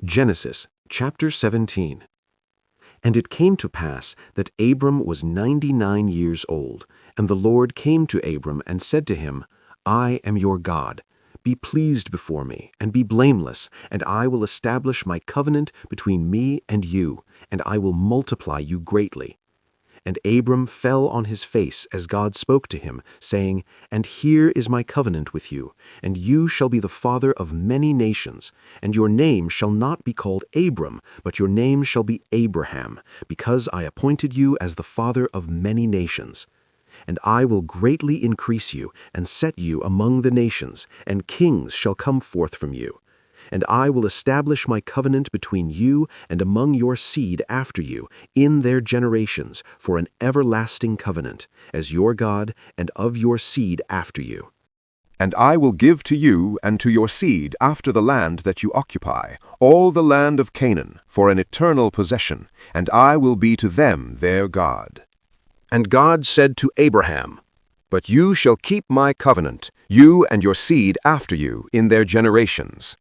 Genesis chapter 17. And it came to pass that Abram was 99 years old, and the Lord came to Abram and said to him, I am your God. Be pleased before me, and be blameless, and I will establish my covenant between me and you, and I will multiply you greatly. And Abram fell on his face as God spoke to him, saying, And here is my covenant with you, and you shall be the father of many nations, and your name shall not be called Abram, but your name shall be Abraham, because I appointed you as the father of many nations. And I will greatly increase you, and set you among the nations, and kings shall come forth from you. And I will establish my covenant between you and among your seed after you, in their generations, for an everlasting covenant, as your God, and of your seed after you. And I will give to you and to your seed after the land that you occupy, all the land of Canaan, for an eternal possession, and I will be to them their God. And God said to Abraham, But you shall keep my covenant, you and your seed after you, in their generations.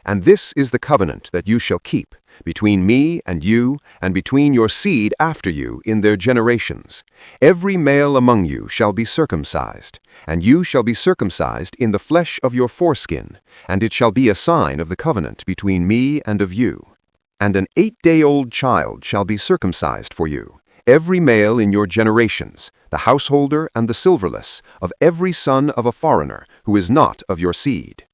And this is the covenant that you shall keep, between me and you, and between your seed after you in their generations. Every male among you shall be circumcised, and you shall be circumcised in the flesh of your foreskin, and it shall be a sign of the covenant between me and of you. And an 8-day-old child shall be circumcised for you, every male in your generations, the householder and the silverless, of every son of a foreigner who is not of your seed.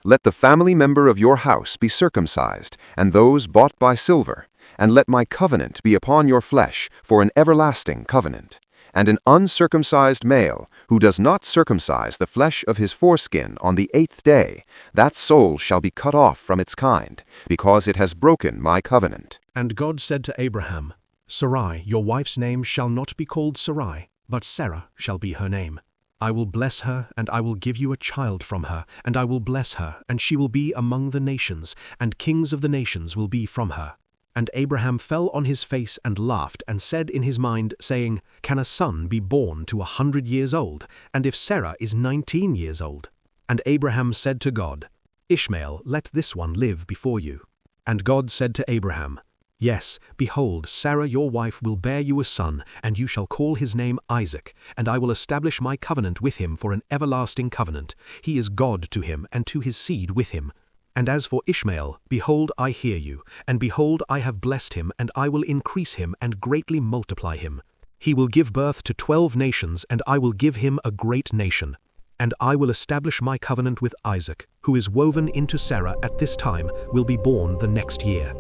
Let the family member of your house be circumcised, and those bought by silver, and let my covenant be upon your flesh for an everlasting covenant. And an uncircumcised male, who does not circumcise the flesh of his foreskin on the 8th day, that soul shall be cut off from its kind, because it has broken my covenant. And God said to Abraham, Sarai, your wife's name shall not be called Sarai, but Sarah shall be her name. I will bless her, and I will give you a child from her, and I will bless her, and she will be among the nations, and kings of the nations will be from her. And Abraham fell on his face and laughed, and said in his mind, saying, Can a son be born to 100 years old, and if Sarah is 19 years old? And Abraham said to God, Ishmael, let this one live before you. And God said to Abraham, Yes, behold, Sarah your wife will bear you a son, and you shall call his name Isaac, and I will establish my covenant with him for an everlasting covenant. He is God to him, and to his seed with him. And as for Ishmael, behold, I hear you, and behold, I have blessed him, and I will increase him and greatly multiply him. He will give birth to 12 nations, and I will give him a great nation. And I will establish my covenant with Isaac, who is woven into Sarah at this time, will be born the next year.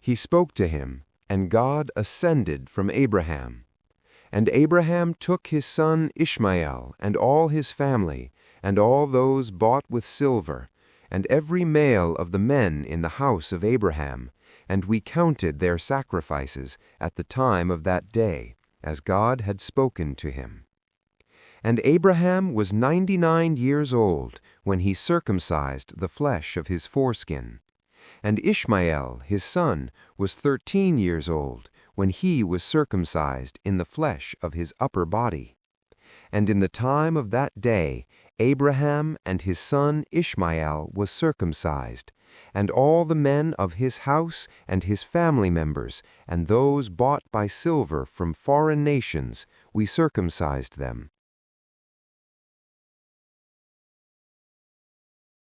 He spoke to him, and God ascended from Abraham. And Abraham took his son Ishmael, and all his family, and all those bought with silver, and every male of the men in the house of Abraham, and we counted their sacrifices at the time of that day, as God had spoken to him. And Abraham was 99 years old when he circumcised the flesh of his foreskin. And Ishmael, his son, was 13 years old when he was circumcised in the flesh of his upper body. And in the time of that day, Abraham and his son Ishmael was circumcised, and all the men of his house and his family members, and those bought by silver from foreign nations, we circumcised them.